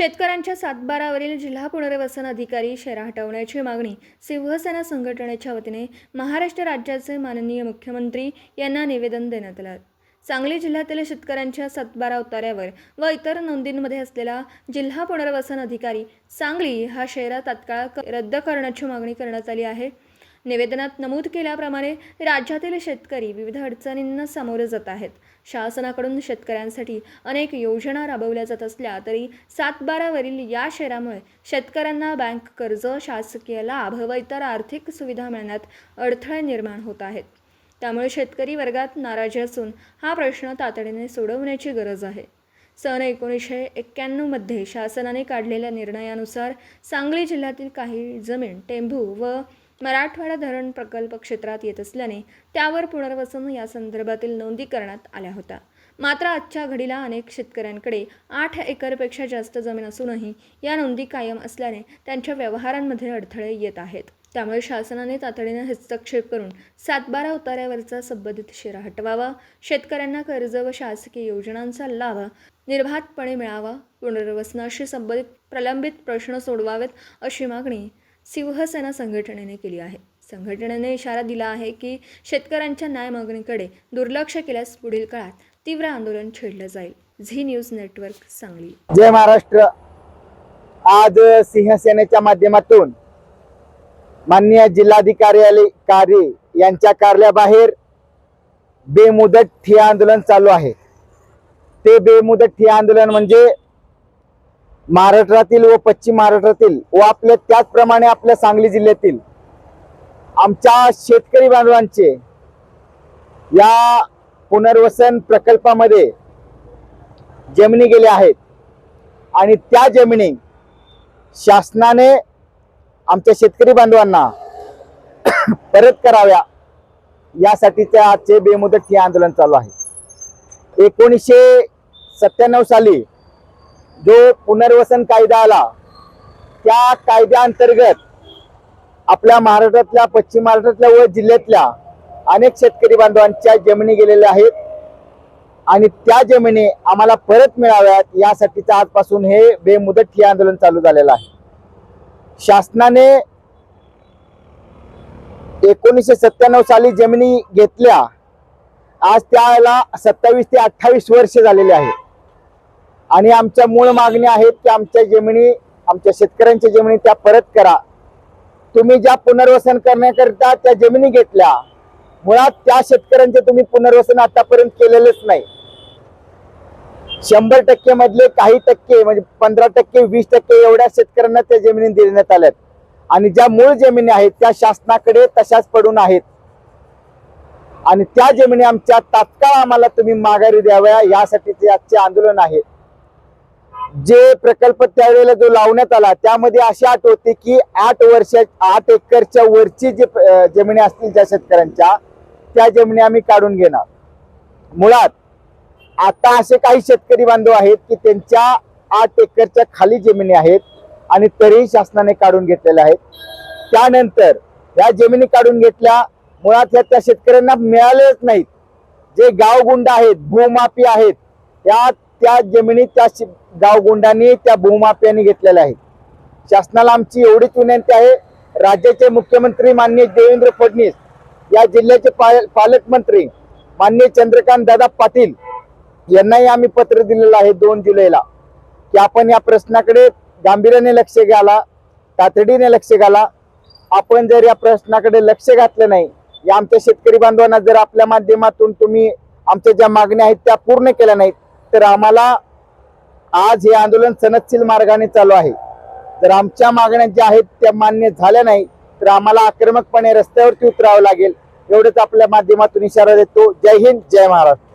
शेतकऱ्यांच्या सातबारावरील जिल्हा पुनर्वसन अधिकारी शेरा हटवण्याची मागणी शिवसेना संघटनेच्या वतीने महाराष्ट्र राज्याचे माननीय मुख्यमंत्री यांना निवेदन देण्यात आलं. सांगली जिल्ह्यातील शेतकऱ्यांच्या सातबारा उतार्यावर व इतर नोंदींमध्ये असलेला जिल्हा पुनर्वसन अधिकारी सांगली हा शेरा तात्काळ रद्द करण्याची मागणी करण्यात आली आहे. निवेदनात नमूद केल्याप्रमाणे राज्यातील शेतकरी विविध अडचणींना सामोरे जात आहेत. शासनाकडून शेतकऱ्यांसाठी अनेक योजना राबवल्या जात असल्या तरी सातबारावरील या शेरामुळे शेतकऱ्यांना बँक कर्ज, शासकीय लाभ व इतर आर्थिक सुविधा मिळण्यात अडथळे निर्माण होत आहेत. त्यामुळे शेतकरी वर्गात नाराजी असून हा प्रश्न तातडीने सोडवण्याची गरज आहे. सन 1991 मध्ये शासनाने काढलेल्या निर्णयानुसार सांगली जिल्ह्यातील काही जमीन टेंभू व मराठवाडा धरण प्रकल्प क्षेत्रात येत असल्याने त्यावर पुनर्वसन या संदर्भातील नोंदी करण्यात आल्या होत्या. मात्र आजच्या घडीला अनेक शेतकऱ्यांकडे 8 एकरपेक्षा जास्त जमीन असूनही या नोंदी कायम असल्याने त्यांच्या व्यवहारांमध्ये अडथळे येत आहेत. त्यामुळे शासनाने तातडीने हस्तक्षेप करून सातबारा उतार्यावरचा संबंधित शेरा हटवावा, शेतकऱ्यांना कर्ज व शासकीय योजनांचा लाभ निर्बाधपणे मिळावा, पुनर्वसनाशी संबंधित प्रलंबित प्रश्न सोडवावेत अशी मागणी शिवसेना संघटनेने केली आहे. संघटनेने इशारा दिला आहे की शेतकऱ्यांच्या न्याय मागणीकडे दुर्लक्ष केल्यास पुढील काळात तीव्र आंदोलन छेडलं जाईल. Zee News network, Sangli. जय महाराष्ट्र. आज शिवसेनेच्या माध्यमातून माननीय जिल्हाधिकारी यांच्या कार्यालयाबाहेर बेमुदत ठिय्या आंदोलन चालू आहे. ते बेमुदत ठिय्या आंदोलन म्हणजे महाराष्ट्रातील व पश्चिम महाराष्ट्रातील व आपल्या त्याचप्रमाणे आपल्या सांगली जिल्ह्यातील आमच्या शेतकरी बांधवांचे या पुनर्वसन प्रकल्पामध्ये जमिनी गेल्या आहेत आणि त्या जमिनी शासनाने आमच्या शेतकरी बांधवांना परत कराव्या यासाठीचे आजचे बेमुदत ठिय्या आंदोलन चालू आहे. 1997 साली जो पुनर्वसन कायदा आला त्या कायद्याअंतर्गत आपल्या महाराष्ट्रातल्या, पश्चिम महाराष्ट्रातल्या व जिल्ह्यातल्या अनेक शेतकरी बांधवांच्या जमिनी गेलेल्या आहेत आणि त्या जमिनी आम्हाला परत मिळाव्यात यासाठीच आजपासून हे बेमुदत ठिय्या आंदोलन चालू झालेलं आहे. शासनाने 1997 साली जमिनी घेतल्या. आज त्याला 27 ते 28 वर्ष झालेले आहेत आणि आमच्या मूळ मागणी आहेत की आमच्या जमिनी, आमच्या शेतकऱ्यांच्या जमिनी त्या परत करा. तुम्ही ज्या पुनर्वसन करण्याकरिता त्या जमिनी घेतल्या, मुळात त्या शेतकऱ्यांचे तुम्ही पुनर्वसन आतापर्यंत केलेलेच नाही. 100% मधले काही टक्के म्हणजे 15%, 20% एवढ्या शेतकऱ्यांना त्या जमिनी देण्यात आल्यात आणि ज्या मूळ जमिनी आहेत त्या शासनाकडे तशाच पडून आहेत आणि त्या जमिनी आमच्या तात्काळ आम्हाला तुम्ही माघारी द्याव्या यासाठीचे आजचे आंदोलन आहे. जे प्रकल्प त्यावेळेला जो लावण्यात आला त्यामध्ये अशी अट होती की 8 एकरच्या वरची जे जमिनी असतील त्या शेतकऱ्यांच्या, त्या जमिनी आम्ही काढून घेणार. मुळात आता असे काही शेतकरी बांधव आहेत की त्यांच्या 8 एकरच्या खाली जमिनी आहेत आणि तरीही शासनाने काढून घेतलेल्या आहेत. त्यानंतर या जमिनी काढून घेतल्या, मुळात त्या शेतकऱ्यांना मिळालेच नाहीत. जे गावगुंड आहेत, भूमाफी आहेत, त्या जमिनी त्या गावगुंडांनी, त्या भूमाफियांनी घेतलेल्या आहेत. शासनाला आमची एवढीच विनंती आहे, राज्याचे मुख्यमंत्री माननीय देवेंद्र फडणवीस, या जिल्ह्याचे पालकमंत्री माननीय चंद्रकांत दादा पाटील यांनाही आम्ही पत्र दिलेलं आहे 2 जुलैला की आपण या प्रश्नाकडे गांभीर्याने लक्ष घाला, तातडीने लक्ष घाला. आपण जर या प्रश्नाकडे लक्ष घातलं नाही, या आमच्या शेतकरी बांधवांना जर आपल्या माध्यमातून तुम्ही आमच्या ज्या मागण्या आहेत त्या पूर्ण केल्या नाहीत तर आम्हाला आज हे आंदोलन सनदशील मार्गाने चालू आहे. जर आमच्या मागण्या ज्या आहेत त्या मान्य झाल्या नाही तर आम्हाला आक्रमकपणे रस्त्यावरती उतरावं लागेल. एवढंच आपल्या माध्यमातून इशारा देतो. जय हिंद, जय महाराष्ट्र.